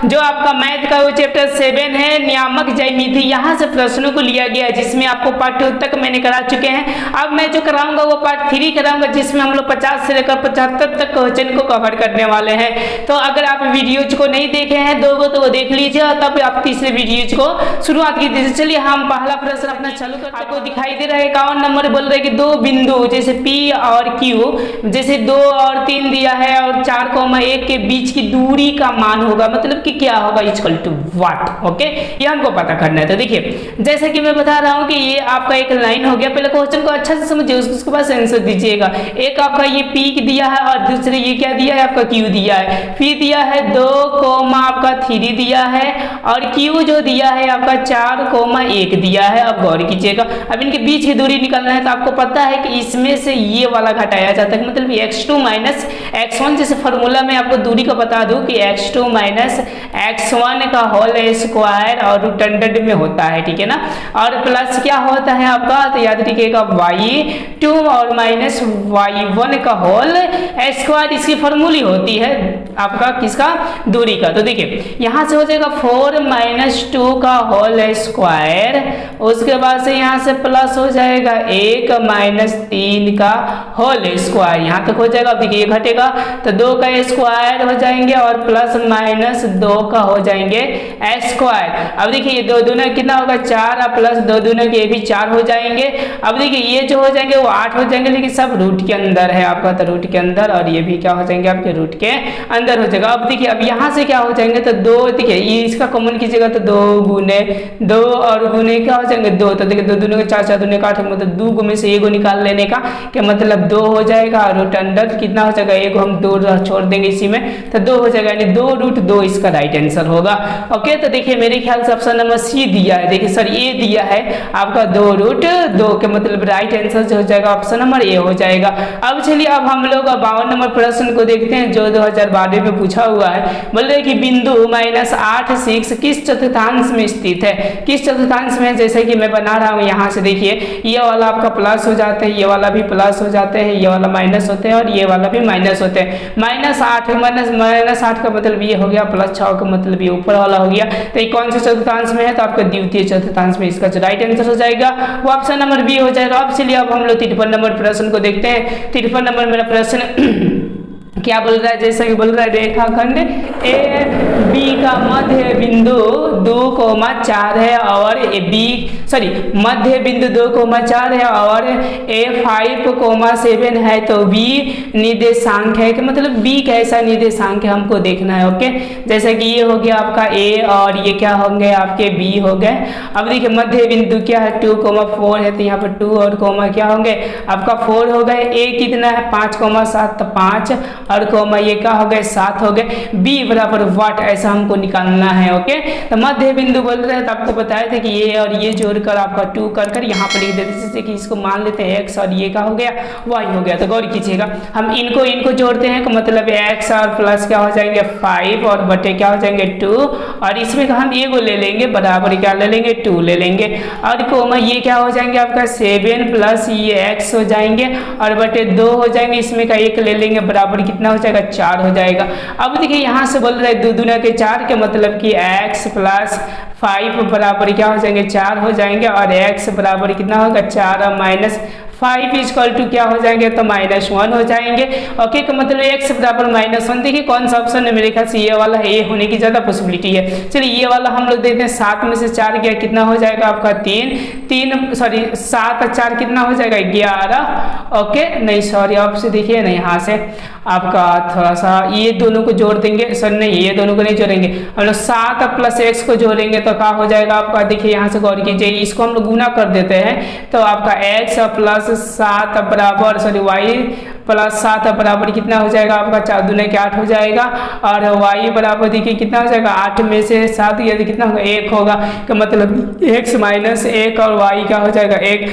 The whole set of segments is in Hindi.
जो आपका मैथ का वो चैप्टर 7 है नियामक ज्यामिति, यहाँ से प्रश्नों को लिया गया है जिसमें आपको पार्ट 2 तक मैंने करा चुके हैं। अब मैं जो कराऊंगा वो पार्ट 3 कराऊंगा जिसमें हम लोग 50 से लेकर 75 तक क्वेश्चन को कवर करने वाले हैं। तो अगर आप वीडियोज को नहीं देखे हैं दोगो तो वो देख लीजिए और तब आप तीसरे वीडियोज को शुरुआत कीजिए। चलिए हम पहला प्रश्न अपना चालू करते हैं। आपको दिखाई दे रहा है 51 नंबर बोल रहे हैं कि दो बिंदु जैसे P और Q, जैसे 2 और 3 दिया है और 4,1 के बीच की दूरी का मान होगा, मतलब कि क्या होगा, इक्वल टू व्हाट। ओके, ये हमको पता करना है। तो देखिए जैसे कि मैं बता रहा हूँ कि ये आपका एक लाइन हो गया। पहले क्वेश्चन को अच्छा से समझिए, उसके बाद आंसर दीजिएगा। एक आपका ये P दिया है और दूसरे ये क्या दिया है आपका Q दिया है। P दिया है 2, आपका 3 दिया है और Q जो दिया है आपका 4,1 दिया है। अब गौर कीजिएगा, अब इनके बीच की दूरी निकालना है तो आपको पता है कि इसमें से ये वाला घटाया जाता है, मतलब x2 माइनस x1। जैसे फॉर्मूला में आपको दूरी को बता दूं कि x2 माइनस x1 का होल स्क्वायर और रूट अंडर में होता है, ठीक है ना। और प्लस क्या होता है आपका, तो याद रखिएगा y2 और माइनस y1 का होल स्क्वायर, इसकी फॉर्मूली होती है आपका किसका, दूरी का। तो देखिए यहाँ से हो जाएगा 4 माइनस 2 का होल स्क्वायर, उसके बाद से यहाँ से प्लस हो जाएगा 1 माइनस 3 का होल स्क्वायर, यहाँ तक हो जाएगा। अब देखिए ये घटेगा तो 2 का स्क्वायर हो जाएंगे और प्लस माइनस 2 का हो जाएंगे स्क्वायर। अब देखिए ये 2 दूना कितना होगा 4 और प्लस 2 दूना के भी 4 हो जाएंगे। अब देखिए ये जो हो जाएंगे वो 8 हो जाएंगे, लेकिन सब रूट के अंदर है आपका, तो रूट के अंदर, और ये भी क्या हो जाएंगे आपके रूट के अंदर हो जाएगा। अब देखिए अब यहाँ से क्या हो जाएंगे तो 2, देखिए ये इसका कॉमन कीजिएगा तो 2 गुने 2 और गुने क्या हो जाएंगे 2, तो देखिए 2 दूने का 4, 4 दूने का 8, मतलब 2 में से 1 निकाल लेने का क्या मतलब 2 हो जाएगा। और रूट अंडर कितना हो जाएगा, 1 हम 2 छोड़ देंगे इसी में तो 2 हो जाएगा, यानी 2 रूट 2 इसका राइट आंसर होगा। ओके, तो देखिए मेरे ख्याल से ऑप्शन नंबर सी दिया है, देखिए सर ए दिया है आपका 2 रूट 2 के मतलब राइट आंसर जो हो जाएगा ऑप्शन नंबर ए हो जाएगा। अब चलिए अब हम लोग 52 नंबर प्रश्न को देखते हैं जो 2012 में पूछा हुआ है। बोल रहे कि बिंदु -8, 6 किस चतुर्थांश में स्थित है, किस चतुर्थांश में। जैसे कि मैं बना रहा हूँ यहाँ से देखिए ये वाला आपका प्लस हो जाते हैं, ये वाला भी प्लस हो जाते हैं, ये वाला माइनस होते हैं और ये वाला भी माइनस होते हैं। -8 का मतलब ये हो गया, प्लस 6 का मतलब ये ऊपर वाला हो गया। तो ये कौन से चतुर्थांश में है, तो आपका द्वितीय चतुर्थांश में इसका जो राइट आंसर हो जाएगा वो ऑप्शन नंबर बी हो जाएगा। अब चलिए अब हम लोग 53 नंबर प्रश्न को देखते हैं। 53 नंबर मेरा प्रश्न क्या बोल रहा है, जैसा कि बोल रहा है रेखाखंड ए बी का मध्य बिंदु 2,4 है और मध्य बिंदु 2,4 है और ए 5,7 है, तो बी निर्देशांक है कि मतलब बी कैसा निर्देशांक है हमको देखना है। ओके, जैसे कि ये हो गया आपका ए और ये क्या होंगे आपके बी हो गए। अब देखिए मध्य बिंदु क्या है 2,4 है, तो यहाँ पर 2 और कोमा क्या होंगे आपका 4 हो गए। ए कितना है 5,7, तो 5 और कोमा ये क्या हो गए 7 हो गए। बी बराबर वाट ऐसा हमको निकालना है। ओके, तो मध्य बिंदु बोल रहे हैं तो आपको बताया था कि ये और ये जोड़कर आपका 2 कर यहाँ पर लिख देते, जैसे कि इसको मान लेते हैं x और ये क्या हो गया y हो गया। तो गौर कीजिएगा हम इनको जोड़ते हैं तो मतलब x और प्लस क्या हो जाएंगे 5 और बटे क्या हो जाएंगे 2 और इसमें हम एगो ले लेंगे बराबर क्या ले लेंगे 2 ले लेंगे और कोमा ये क्या हो जाएंगे आपका 7 प्लस ये x हो जाएंगे और बटे 2 हो जाएंगे, इसमें का 1 ले लेंगे बराबर कितना हो जाएगा 4 हो जाएगा। अब देखिए यहाँ से बोल रहे हैं 2 दूना के 4 के मतलब कि x प्लस 5 बराबर क्या हो जाएंगे 4 हो जाएंगे और x बराबर कितना होगा 4 और माइनस 5 इक्वल टू क्या हो जाएंगे तो -1 हो जाएंगे। ओके, का मतलब x बराबर -1। देखिए कौन सा ऑप्शन है, मेरे ख्याल से ये वाला है, ये होने की ज्यादा पॉसिबिलिटी है। चलिए ये वाला हम लोग देखते हैं 7 में से 4 गया कितना हो जाएगा आपका 7 और 4 कितना हो जाएगा 11। ओके नहीं सॉरी आपसे देखिए ना यहाँ से आपका थोड़ा सा ये दोनों को जोड़ देंगे, सर नहीं ये दोनों को नहीं जोड़ेंगे, हम लोग 7 प्लस x को जोड़ेंगे तो क्या हो जाएगा आपका, देखिए यहाँ से गौर कीजिए इसको हम लोग गुना कर देते हैं तो आपका x प्लस 7 बराबर y प्लस 7 बराबर कितना हो जाएगा आपका 4 दूने के 8 हो जाएगा और y बराबर देखिए कितना हो जाएगा 8 में से 7 यदि कितना होगा 1 होगा, का मतलब x माइनस 1 और y क्या हो जाएगा 1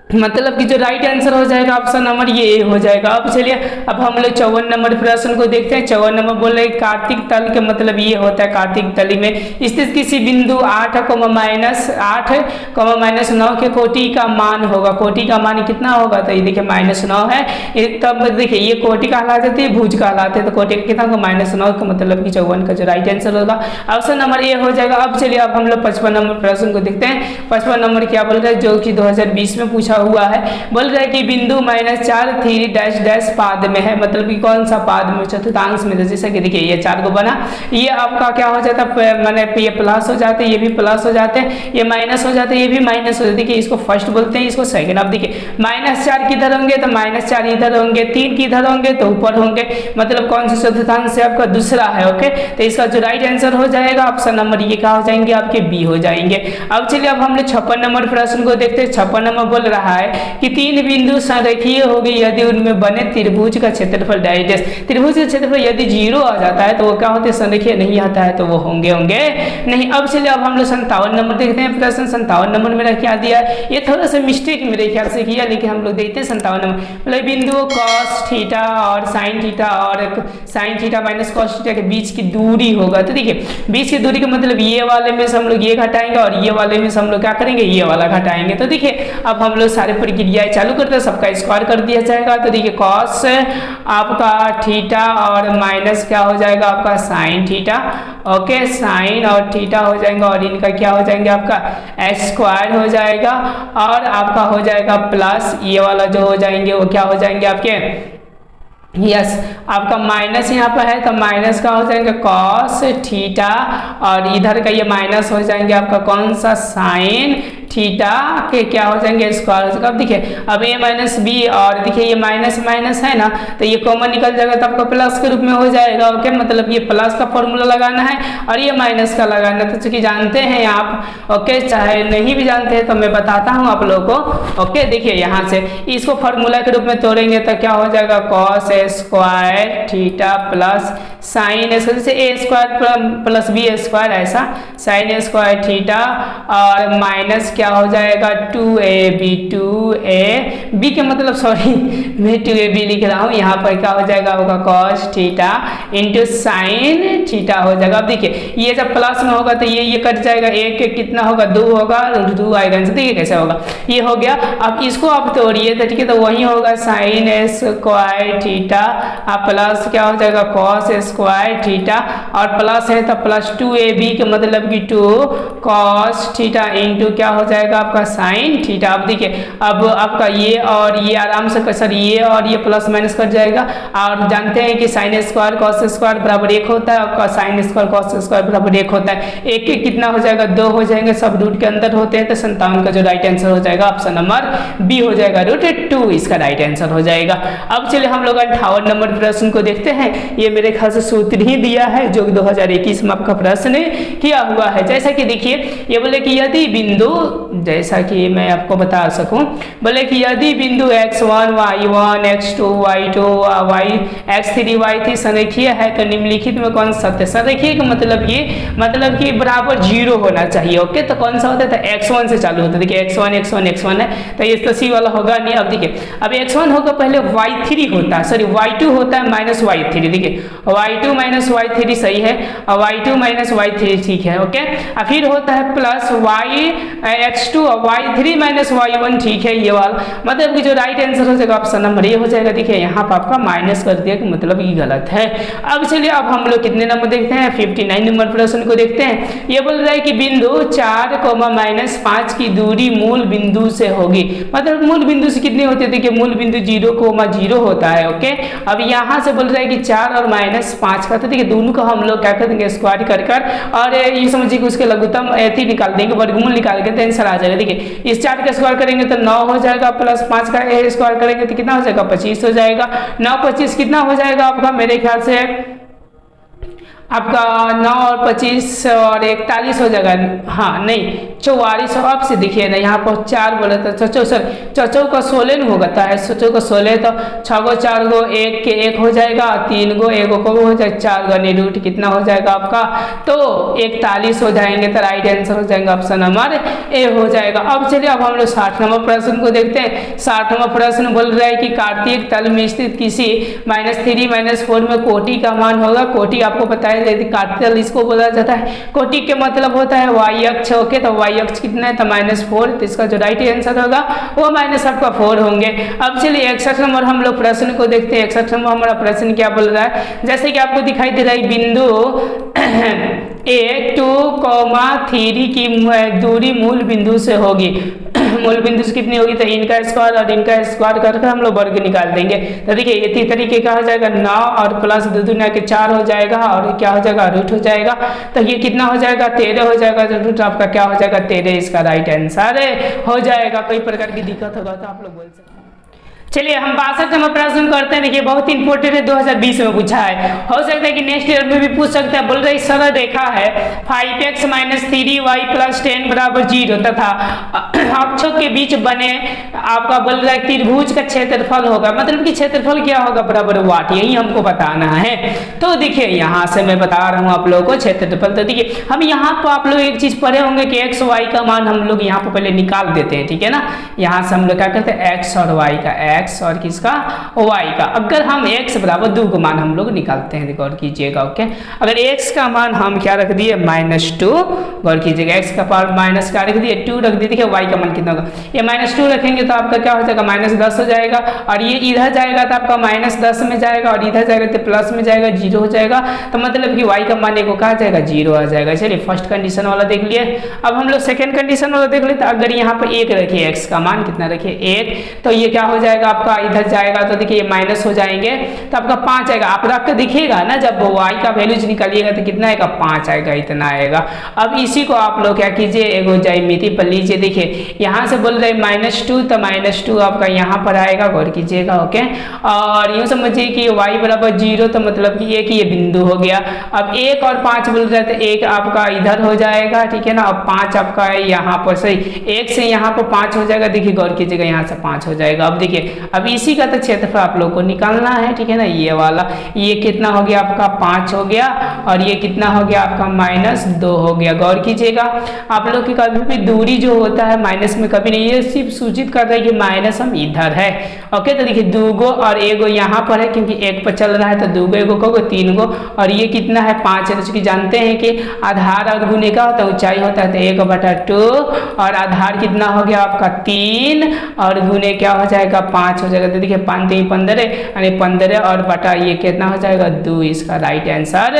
मतलब कि जो राइट आंसर हो जाएगा ऑप्शन नंबर ये ए हो जाएगा। अब चलिए अब हम लोग 54 नंबर प्रश्न को देखते हैं। 54 नंबर बोल रहे हैं कार्तिक तल के मतलब ये होता है कार्तिक तली में स्थित किसी बिंदु 8,-9 के कोटि का मान होगा। कोटि का मान कितना होगा तो ये देखिए -9 है। तब देखिए ये कोटि कहला जाती है, भुज कहलाते हैं, तो कोटि का कितना होगा -9 का मतलब कि 54 का जो राइट आंसर होगा ऑप्शन नंबर ए हो जाएगा। अब चलिए अब हम लोग 55 नंबर प्रश्न को देखते हैं। 55 नंबर क्या बोल रहे हैं जो कि 2020 में पूछा हुआ है। बोल रहा है कि बिंदु -4 3 पाद में है, मतलब कि कौन सा पाद में, चतुर्थांश में। जैसे कि देखिए ये 4 को बना, ये आपका क्या हो जाता है मैंने ये प्लस हो जाते हैं, ये भी प्लस हो जाते हैं, ये माइनस हो जाते हैं, ये भी माइनस हो जाते हैं। देखिए इसको फर्स्ट बोलते हैं, इसको सेकंड। अब देखिए -4 किधर होंगे तो -4 इधर होंगे, 3 किधर होंगे तो ऊपर होंगे, मतलब कौन सा चतुर्थांश से आपका दूसरा है। ओके, तो इसका जो राइट आंसर हो जाएगा ऑप्शन नंबर ये क्या हो जाएंगे आपके बी हो जाएंगे। अब चलिए अब हम लोग 56 नंबर प्रश्न को देखते हैं। 56 नंबर बोल रहा है कि 3 बिंदु संरेखीय हो गई यदि उनमें बने त्रिभुज का क्षेत्रफल डायरेक्ट। त्रिभुज का क्षेत्रफल यदि 0 आ जाता है तो वो क्या होते हैं संरेखीय नहीं आता है तो वो होंगे नहीं। अब चलिए अब हम लोग 57 नंबर देखते हैं प्रश्न। 57 नंबर मेरा क्या दिया, ये थोड़ा सा मिस्टेक मेरे ख्याल से किया, लेकिन हम लोग देखते हैं 57 नंबर मतलब बिंदु cos थीटा और sin थीटा और sin theta minus cos theta के बीच की दूरी होगा। तो देखिए बीच की दूरी का मतलब ये वाले में से हम लोग ये घटाएंगे और ये वाले में से हम लोग क्या करेंगे ये वाला घटाएंगे। तो देखिए अब हम लोग सारे प्रक्रियाएं चालू करते हैं, सबका स्क्वायर कर दिया जाएगा। तो देखिए cos आपका थीटा और माइनस क्या हो जाएगा आपका sin थीटा। ओके, sin और थीटा हो जाएगा और इनका क्या हो जाएंगे आपका स्क्वायर हो जाएगा और आपका हो जाएगा प्लस ये वाला जो हो जाएंगे वो क्या हो जाएंगे आपके यस आपका माइनस यहाँ पर है तो माइनस का हो जाएंगे cos थीटा और इधर का ये माइनस हो जाएंगे आपका कौन सा sin थीटा के क्या हो जाएंगे स्क्वायर हो जाएगा। अब देखिए अब a माइनस बी और देखिए ये माइनस माइनस है ना तो ये कॉमन निकल जाएगा तो आपका प्लस के रूप में हो जाएगा। ओके, मतलब ये प्लस का फॉर्मूला लगाना है और ये माइनस का लगाना है। तो चूंकि जानते हैं आप, ओके, चाहे नहीं भी जानते हैं तो मैं बताता हूँ आप लोगों को। ओके, देखिए यहाँ से इसको फॉर्मूला के रूप में तोड़ेंगे तो क्या हो जाएगा cos square theta plus sign जैसे ए स्क्वायर प्लस बी स्क्वायर, ऐसा साइन स्क्वायर थीटा और माइनस क्या हो जाएगा 2ab के मतलब सॉरी मैं 2ab लिख रहा हूँ, यहाँ पर क्या हो जाएगा होगा cos theta into sine theta हो जाएगा। अब देखिए ये जब प्लस में होगा तो ये कट जाएगा, एक कितना होगा 2 होगा, 2 आएगा। देखिए कैसे होगा, ये हो गया। अब इसको आप तोड़िए तो ठीक है, तो वही होगा साइन स्क्वायर थीटा प्लस क्या हो जाएगा cos स्क्वायर थीटा और प्लस है तो प्लस 2ab के मतलब कि 2 cos थीटा इंटू क्या हो जाएगा आपका साइन थीटा। अब देखिए अब आपका ये और ये आराम से सर ये और ये प्लस माइनस कर जाएगा और जानते हैं कि साइन स्क्वायर cos स्क्वायर बराबर 1 होता है, आपका साइन स्क्वायर cos स्क्वायर बराबर 1 होता है। एक कितना हो जाएगा 2 हो जाएंगे, सब रूट के अंदर होते हैं। तो 57 का जो राइट आंसर हो जाएगा ऑप्शन नंबर बी हो जाएगा, √2 इसका राइट आंसर हो जाएगा। अब चलिए हम लोग 58 नंबर प्रश्न को देखते हैं। ये मेरे ख्याल से सूत्र ही दिया है जो 2021 में आपका प्रश्न किया हुआ है। जैसा कि देखिए ये बोले कि यदि बिंदु, जैसा कि मैं आपको बता सकूं, बोले कि यदि बिंदु x1 y1 x2 y2 x3 y3 संरेखीय है तो निम्नलिखित में कौन सा सत्य। संरेखीय का मतलब ये मतलब कि बराबर 0 होना चाहिए। ओके, तो कौन सा होता है तो x1 से चालू होता है। देखिए x1 है तो ये तो सी वाला होगा नहीं। अब देखिए अब x1 होगा पहले y3 होता है, सॉरी y2 होता है माइनस y3। देखिए y2 माइनस y3 सही है और y2 माइनस y3 ठीक है। ओके, और फिर होता है प्लस x2 और y3 माइनस y1 ठीक है। ये वाला मतलब कि जो राइट आंसर हो जाएगा ऑप्शन नंबर ये हो जाएगा। देखिए यहाँ पर आपका माइनस कर दिया कि मतलब ये गलत है। अब चलिए अब हम लोग कितने नंबर देखते हैं 59 नंबर प्रश्न को देखते हैं। ये बोल रहा है कि बिंदु 4, -5 की दूरी मूल बिंदु से होगी। मतलब मूल बिंदु से कितनी होती है, देखिए मूल बिंदु 0,0 होता है। ओके, अब यहाँ से बोल रहा है कि 4 और -5 का, तो देखिए दोनों का हम लोग क्या कर देंगे स्क्वायर कर और ये समझिए कि उसके लघुत्तम ऐति निकाल देंगे, वर्गमूल निकाल के तो आंसर आ जाएगा। देखिए इस 4 का स्क्वायर करेंगे तो 9 हो जाएगा, प्लस 5 का स्क्वायर करेंगे तो कितना हो जाएगा 25 हो जाएगा। 9 25 कितना हो जाएगा आपका मेरे ख्याल से आपका 9 और 25 और 41 हो जाएगा। हाँ नहीं 44 अब से देखिए ना, यहाँ पर 4 बोले तो चौचौ का 16 न होगा है, सोचो का 16 तो 6 गो 4 गो 1 के 1 हो जाएगा, 3 गो 1 को हो जाएगा, 4 गने रूट कितना हो जाएगा आपका, तो 41 हो जाएंगे। तो राइट आंसर हो जाएगा ऑप्शन नंबर ए हो जाएगा। अब चलिए अब हम लोग 60 नंबर प्रश्न को देखते हैं। 60 नंबर प्रश्न बोल रहा है कि कार्तिक तल में स्थित किसी -3 -4 में कोटि का मान होगा। कोटि आपको पता है कार्तिक तल इसको बोला जाता है। कोटि के मतलब होता है वाई अक्ष। ओके तो वाई अक्ष कितना है तो -4, तो इसका जो राइट आंसर होगा वो -4 होंगे। अब चलिए 61 नंबर हम लोग प्रश्न को देखते हैं। 61 नंबर हमारा प्रश्न क्या बोल रहा है, जैसे कि आपको दिखाई दे रहा है बिंदु A2,3 की दूरी मूल बिंदु से होगी। मूल बिंदु से कितनी होगी तो इनका स्क्वायर और इनका स्क्वायर करके हम लोग वर्ग निकाल देंगे। तो देखिए इसी तरीके का हो जाएगा 9 और प्लस 2 दूना के 4 हो जाएगा और क्या हो जाएगा रूट हो जाएगा। तो ये कितना हो जाएगा 13 हो जाएगा। तो रूट आपका क्या हो जाएगा 13, इसका राइट आंसर हो जाएगा। कोई प्रकार की दिक्कत होगा तो आप लोग बोल सकते हैं। चलिए हम 62 नंबर प्रश्न करते हैं। देखिए बहुत इंपॉर्टेंट है, 2020 में पूछा है, हो सकता है कि नेक्स्ट ईयर में भी पूछ सकता है। बोल रही सरल रेखा है 5x - 3y + 10 = 0 तथा अक्षों के बीच बने आपका बोल रहा है त्रिभुज का क्षेत्रफल होगा। मतलब कि क्षेत्रफल क्या होगा बराबर वाट, यही हमको बताना है। तो देखिए यहाँ से मैं बता रहा हूँ आप लोगों को क्षेत्रफल। तो देखिए हम यहाँ पर आप लोग एक चीज पढ़े होंगे कि x y का मान हम लोग यहाँ पर पहले निकाल देते हैं, ठीक है ना। यहाँ से हम लोग क्या करते हैं x और y का, x और किसका y का। अगर हम x बराबर 2 का मान हम लोग निकालते हैं, गौर कीजिएगा। ओके अगर x का मान हम क्या रख दिए -2, गौर कीजिएगा x का पावर माइनस का रख दिए 2 रख दिए। देखिए y का मान कितना होगा, ये -2 रखेंगे तो आपका क्या हो जाएगा -10 हो जाएगा और ये इधर जाएगा तो आपका -10 में जाएगा और इधर जाएगा तो प्लस में जाएगा 0 हो जाएगा। तो मतलब कि y का मान को कहा जाएगा 0 आ जाएगा। चलिए फर्स्ट कंडीशन वाला देख लिए। अब हम लोग सेकंड कंडीशन वाला देख लेते। अगर यहाँ पर 1 रखिए, x का मान कितना रखिए 1, तो ये क्या हो जाएगा आपका इधर जाएगा तो देखिए ये माइनस हो जाएंगे तो आपका 5 आएगा। आप रख के दिखिएगा ना, जब y का वैल्यूज निकालिएगा तो कितना आएगा 5 आएगा, इतना आएगा। अब इसी को आप लोग क्या कीजिए एगो ज्यामिति पर लीजिए। देखिए यहाँ से बोल रहे -2 तो -2 आपका यहाँ पर आएगा, गौर कीजिएगा। ओके और यूँ समझिए कि y बराबर 0 तो मतलब कि एक ये बिंदु हो गया। अब 1 और 5 बोल रहे थे, 1 आपका इधर हो जाएगा, ठीक है ना। अब 5 आपका यहाँ पर सही 1 से यहाँ पर 5 हो जाएगा। देखिए गौर कीजिएगा यहाँ से 5 हो जाएगा। अब देखिए अब इसी का तो क्षेत्रफल आप लोग को निकालना है, ठीक है ना। ये वाला ये कितना हो गया आपका 5 हो गया और ये कितना हो गया आपका -2 हो गया। गौर कीजिएगा आप लोग की कभी भी दूरी जो होता है माइनस में कभी नहीं, ये सिर्फ सूचित कर रहा है कि माइनस हम इधर है। ओके तो देखिए 2 गो और 1 गो यहाँ पर है क्योंकि 1 पर चल रहा है, तो 2 गो 1 गो 3 गो और ये कितना है 5 है। तो चूंकि जानते हैं कि आधार और गुने का होता है ऊंचाई होता है, तो 1/2 और आधार कितना हो गया आपका 3 और गुने क्या हो जाएगा 5 हो जाएगा। तो देखिए 5 3 15 यानी 15 और बटा ये कितना हो जाएगा 2, इसका राइट आंसर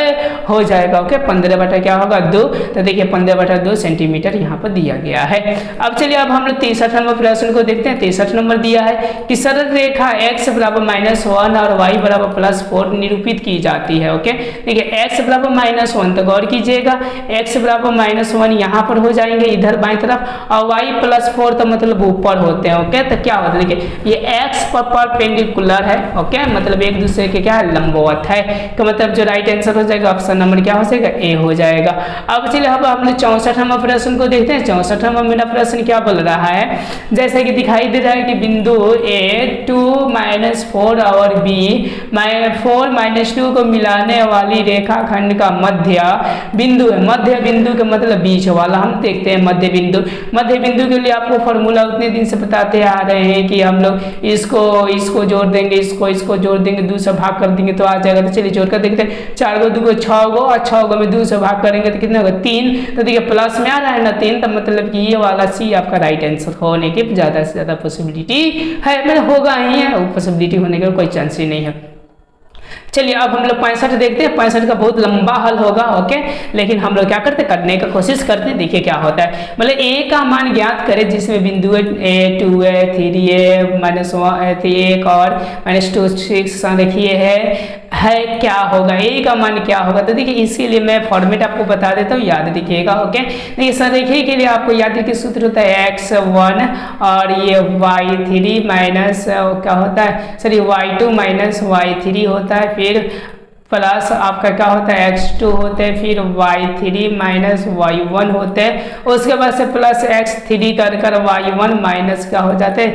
हो जाएगा। ओके 15 बटा क्या होगा 2, तो देखिए 15/2 सेंटीमीटर यहाँ पर दिया गया है। अब चलिए अब हम लोग 63 नंबर प्रश्न को देखते हैं। 63 नंबर दिया है कि सरल रेखा x बराबर -1 और y बराबर +4 निरूपित की जाती है। ओके देखिए x बराबर -1 तो गौर कीजिएगा x बराबर -1 यहाँ पर हो जाएंगे इधर बाएं तरफ और y +4 तो मतलब ऊपर होते हैं। ओके तो क्या होता है देखिए ये x पर परपेंडिकुलर है। ओके मतलब एक दूसरे के क्या है लंबवत है, तो मतलब जो राइट आंसर हो जाएगा ऑप्शन नंबर क्या हो जाएगा ए हो जाएगा। अब चलिए अब हम लोग 64 नंबर प्रश्न को देखते हैं। 64 नंबर मेरा प्रश्न क्या बोल रहा है, जैसे कि दिखाई दे रहा है कि बिंदु A2 -4 और B4 -2 को मिलाने वाली रेखाखंड का मध्य बिंदु है। मध्य बिंदु का मतलब बीच वाला। हम देखते हैं मध्य बिंदु। मध्य बिंदु के लिए आपको फॉर्मूला उतने दिन से बताते आ रहे हैं कि हम लोग इसको जोड़ देंगे, इसको जोड़ देंगे, 2 से भाग कर देंगे तो आ जाएगा। तो चलिए जोड़ कर देखते हैं 4 गो 2 गो 6 गो और 6 गो में 2 से भाग करेंगे तो कितना होगा 3। तो देखिए प्लस में आ रहा है ना 3, तो मतलब कि ये वाला सी आपका राइट आंसर होने की ज़्यादा से ज़्यादा पॉसिबिलिटी है, मतलब होगा ही है, पॉसिबिलिटी होने का कोई चांस ही नहीं है। चलिए अब हम लोग 65 देखते हैं। 65 का बहुत लंबा हल होगा। ओके लेकिन हम लोग क्या करते हैं करने का कोशिश करते हैं। देखिए क्या होता है, मतलब a का मान ज्ञात करें जिसमें बिंदु a 2 है 3 है -1 और -2 6 देखिए है क्या होगा a का मान क्या होगा। तो देखिए इसके लिए मैं फॉर्मेट आपको बता देता हूँ, याद रखिएगा। ओके देखिए संरेखी के लिए आपको याद रखिए सूत्र होता है x1 और ये y3 माइनस क्या होता है सॉरी y2 - y3 होता है, फिर प्लस आपका क्या होता है x2 होते हैं, फिर y3 माइनस y1 होते हैं, उसके बाद से प्लस x3 कर y1 माइनस क्या हो जाते हैं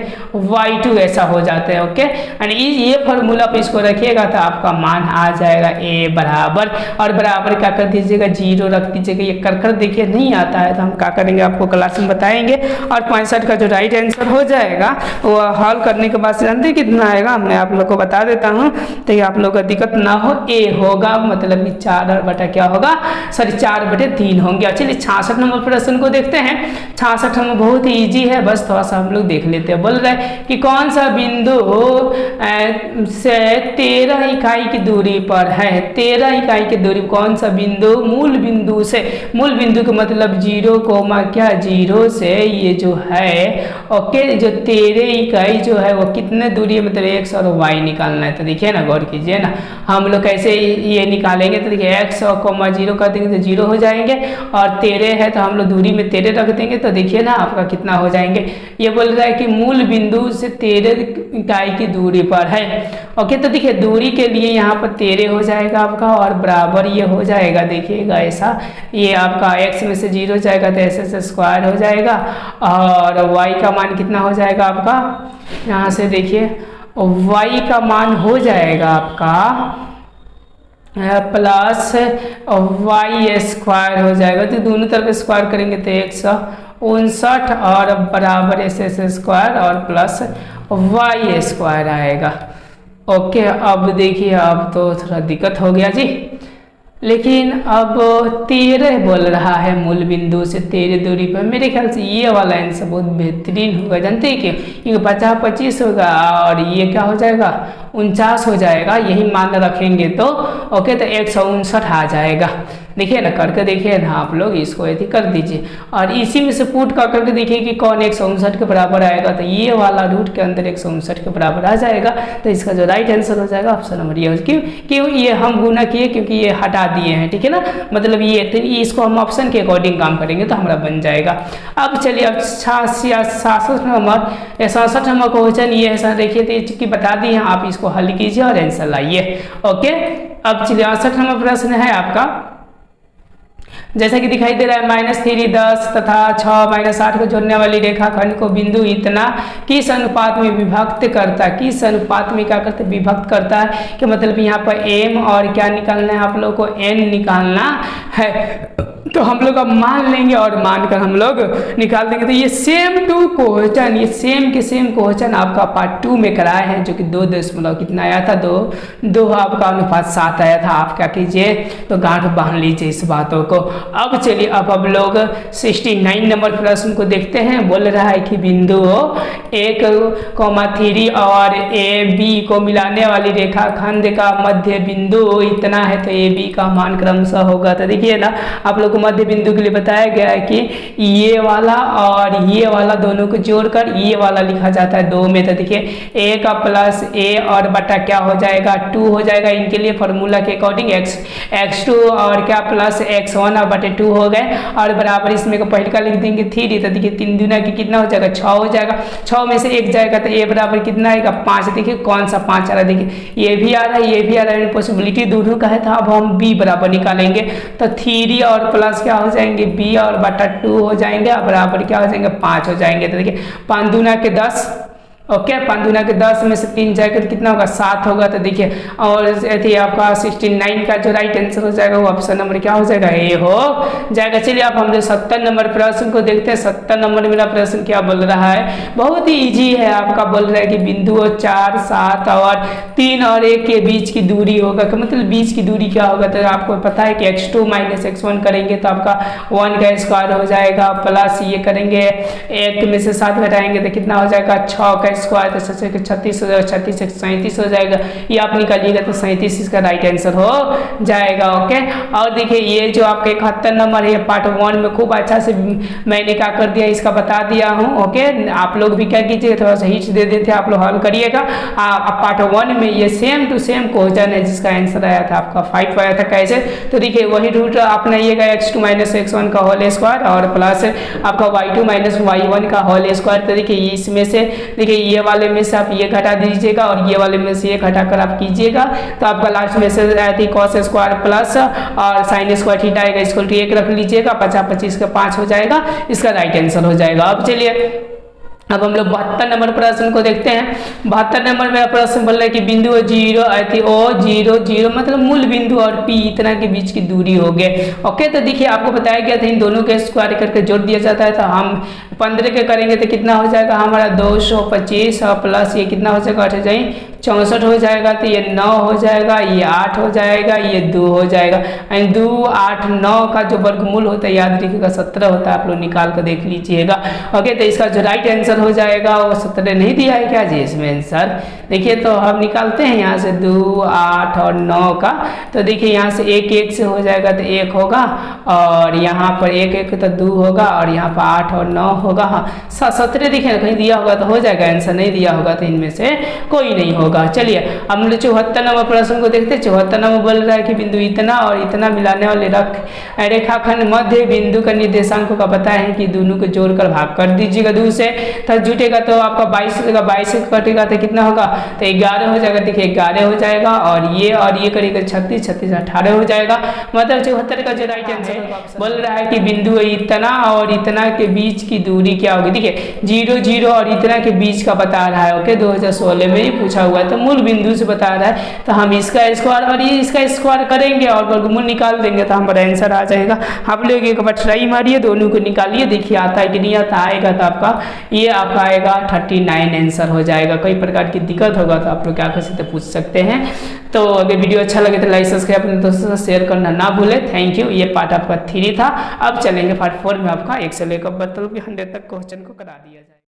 y2 ऐसा हो जाता है। ओके, एंड ये फॉर्मूला पे इसको रखिएगा तो आपका मान आ जाएगा a बराबर, और बराबर क्या कर दीजिएगा 0 रख दीजिएगा। ये कर देखिए नहीं आता है तो हम क्या करेंगे आपको क्लास में बताएंगे। और 65 का जो राइट आंसर हो जाएगा वो हल करने के बाद जानते कितना आएगा, मैं आप लोग को बता देता हूँ तो आप लोग का दिक्कत ना हो। ए होगा मतलब कि 4 बटा क्या होगा, सॉरी 4/3 होंगे। चलिए 66 नंबर प्रश्न को देखते हैं। 66 नंबर बहुत ही ईजी है, बस थोड़ा सा हम लोग देख लेते हैं। बोल रहे हैं कि कौन सा बिंदु से 13 इकाई की दूरी पर है। 13 इकाई की दूरी, कौन सा बिंदु मूल बिंदु से, मूल बिंदु का मतलब 0 से ये जो है ओके, जो 13 इकाई जो है वो कितने दूरी है, मतलब x और y निकालना है। तो देखिए ना, गौर कीजिए ना, हम लोग कैसे ये निकालेंगे। तो देखिए x और 0 कर देंगे तो 0 हो जाएंगे, और 13 है तो हम लोग दूरी में 13 रख देंगे तो देखिए ना आपका कितना हो जाएंगे। ये बोल रहा है कि मूल बिंदु से 13 इकाई की दूरी पर है। ओके, तो देखिए दूरी के लिए यहाँ पर 13 हो जाएगा आपका, और बराबर ये हो जाएगा देखिएगा ऐसा, ये आपका x में से 0 जाएगा तो ऐसे स्क्वायर हो जाएगा, और y का मान कितना हो जाएगा आपका, यहाँ से देखिए y का मान हो जाएगा आपका प्लस y स्क्वायर हो जाएगा। तो दोनों तरफ स्क्वायर करेंगे तो 159 और बराबर ऐसे स्क्वायर और प्लस y स्क्वायर आएगा। ओके, अब देखिए अब तो थोड़ा दिक्कत हो गया जी, लेकिन अब 13 बोल रहा है मूल बिंदु से 13 दूरी पर। मेरे ख्याल से ये वाला आंसर बहुत बेहतरीन होगा, जानते हैं क्यों, क्योंकि 50-25 होगा और ये क्या हो जाएगा 49 हो जाएगा, यही मान रखेंगे तो ओके, तो 159 आ जाएगा। देखिए ना, करके देखिए ना आप लोग, इसको ऐसे कर दीजिए और इसी में से पुट करके देखिए कि कौन 159 के बराबर आएगा। तो ये वाला रूट के अंदर 159 के बराबर आ जाएगा, तो इसका जो राइट आंसर हो जाएगा ऑप्शन नंबर ये। क्यों ये हम गुना किए, क्योंकि ये हटा दिए हैं, ठीक है ना, मतलब ये तो इसको हम ऑप्शन के अकॉर्डिंग काम करेंगे तो हमारा बन जाएगा। अब चलिए अब 66 नंबर 67 नंबर क्वेश्चन ये ऐसा देखिए, तो चूंकि बता दिए हैं, आप इसको हल कीजिए और आंसर लाइए। ओके, अब चलिए 68 नंबर प्रश्न है आपका, जैसा कि दिखाई दे रहा है -3 10 तथा 6 -8 को जोड़ने वाली रेखाखंड को बिंदु इतना किस अनुपात में विभक्त करता है, किस अनुपात में क्या करते विभक्त करता है, कि मतलब यहाँ पर m और क्या निकालना है आप लोग को n निकालना है। तो हम लोग अब मान लेंगे और मानकर हम लोग निकाल देंगे। तो ये सेम टू क्वेश्चन, ये सेम के सेम क्वेश्चन आपका पार्ट 2 में कराए हैं, जो कि 2 कितना आया था, 2 आपका अनुपात 7 आया था। आप क्या कीजिए तो गांठ बांध लीजिए इस बातों को। अब चलिए अब हम लोग 69 नंबर प्रश्न को देखते हैं। बोल रहा है कि बिंदु 1,3 और AB को मिलाने वाली रेखाखंड का मध्य बिंदु इतना है, तो AB का मान क्रमशः होगा। तो देखिए ना, आप लोग को मध्य बिंदु के लिए बताया गया है कि ये वाला और ये वाला दोनों को जोड़कर ये वाला लिखा जाता है 2 में। तो देखिए a का प्लस a और बटा क्या हो जाएगा 2 हो जाएगा। इनके लिए फॉर्मूला के अकॉर्डिंग x2 और क्या प्लस x1 और बटे 2 हो गए, और बराबर इसमें को पहले का लिख देंगे 3। तो देखिए 3 दूना की कितना हो जाएगा 6 हो जाएगा, 6 में से 1 जाएगा तो a बराबर कितना आएगा 5। देखिए कौन सा 5 आ रहा है, देखिए ये भी आ रहा है ये भी आ रहा है, पॉसिबिलिटी दोनों का है। तो अब हम b बराबर निकालेंगे, तो 3 और प्लस क्या हो जाएंगे b और बटा 2 हो जाएंगे, और बराबर क्या हो जाएंगे 5 हो जाएंगे। तो देखिए 5 दूना के 10, ओके 5 दूना के 10 में से 3 जाएगा तो कितना होगा 7 होगा। तो देखिए और ऐसे आपका 69 का जो राइट आंसर हो जाएगा वो ऑप्शन नंबर क्या हो जाएगा ए हो जाएगा। चलिए अब हम लोग 70 नंबर प्रश्न को देखते हैं। 70 नंबर मेरा प्रश्न क्या बोल रहा है, बहुत ही इजी है आपका। बोल रहा है कि बिंदु 4 7 और 3 और 1 के बीच की दूरी होगा, मतलब बीच की दूरी क्या होगा, तो आपको पता है कि x2 - x1 करेंगे तो आपका 1 का स्क्वायर हो जाएगा, प्लस ये करेंगे 1 में से 7 घटाएंगे तो कितना हो जाएगा 6 का स्क्वायर, तो 36 हो जाएगा, 36 से 37 हो जाएगा। ये आप निकालिएगा तो 37 इसका राइट आंसर हो जाएगा। ओके, और देखिए ये जो आपका 71 नंबर है पार्ट 1 में खूब अच्छा से मैंने क्या कर दिया इसका बता दिया हूँ। ओके, आप लोग भी क्या कीजिए थोड़ा सा हिंट दे देते आप लोग हल करिएगा। पार्ट 1 में ये सेम टू सेम क्वेश्चन है जिसका आंसर आया था आपका 5 आया था। कैसे, तो देखिए वही रूट अपनाइएगा x2 - x1 का होल स्क्वायर और प्लस आपका y2 - y1 का होल स्क्वायर। तो देखिए इसमें से देखिए ये वाले में से आप ये घटा दीजिएगा और ये वाले में से ये घटाकर आप कीजिएगा, तो आपका लास्ट में से आती cos स्क्वायर प्लस और साइन स्क्वायर थीटा आएगा इक्वल टू 1 रख लीजिएगा, 50 25 का 5 हो जाएगा, इसका राइट आंसर हो जाएगा। अब चलिए अब हम लोग 72 नंबर प्रश्न को देखते हैं। 72 नंबर में प्रश्न बोल रहा है कि बिंदु O0 O0 मतलब मूल बिंदु और P इतना के बीच की दूरी हो गए। ओके, तो देखिए आपको बताया गया था इन दोनों के स्क्वायर करके जोड़ दिया जाता है, तो हम 15 के करेंगे तो कितना हो जाएगा हमारा 225 और प्लस ये कितना हो जाएगा 64 हो जाएगा, तो ये 9 हो जाएगा, ये 8 हो जाएगा, ये 2 हो जाएगा। एंड 2 8 9 का जो वर्गमूल होता है याद रखिएगा 17 होता है, आप लोग निकाल कर देख लीजिएगा। ओके, तो इसका जो राइट आंसर हो जाएगा वो 17 नहीं दिया है क्या जी इसमें आंसर। देखिए तो हम निकालते हैं यहाँ से 2 8 और 9 का, तो देखिए यहाँ से 1 1 से हो जाएगा तो 1 होगा, और यहाँ पर 1 1 तो 2 होगा, और यहाँ पर 8 और 9 होगा। हाँ 17 देखिए कहीं दिया होगा तो हो जाएगा आंसर, नहीं दिया होगा तो इनमें से कोई नहीं होगा। चलिए हम लोग 74 नंबर प्रश्न को देखते हैं। 74 नंबर बोल रहा है कि बिंदु इतना और इतना मिलाने वाले रेखाखंड मध्य बिंदु का निर्देशांकों का पता है कि दोनों को जोड़कर भाग कर दीजिएगा 2 से, तो जुटेगा तो आपका 22 होगा, 22 कटेगा तो कितना होगा तो 11 हो जाएगा। देखिए 11 हो जाएगा, और ये करेगा 36 36 18 हो जाएगा। मतलब 74 का जो राइट आंसर बोल रहा है कि बिंदु इतना और इतना के बीच की दूरी क्या होगी। देखिए 0 0 और इतना के बीच का बता रहा है। ओके, 2016 में ही पूछा हुआ है, तो मूल बिंदु से बता रहा है, तो हम इसका स्क्वायर और ये इसका स्क्वायर करेंगे और वर्गमूल निकाल देंगे तो हमारा आंसर आ जाएगा। आप लोग एक बार ट्राई मारिए, दोनों को निकालिए, देखिए आता है कि नहीं आता। आएगा तो आपका ये आपका आएगा 39 आंसर हो जाएगा। कोई प्रकार की दिक्कत होगा तो आप लोग क्या कर सकते पूछ सकते हैं। तो अगर वीडियो अच्छा लगे तो लाइक सब्सक्राइब अपने दोस्तों से शेयर करना ना भूले। Thank you. ये पार्ट आपका 3 था, अब चलेंगे पार्ट 4 में आपका 1 से लेकर 100 तक क्वेश्चन को करा दिया जाए।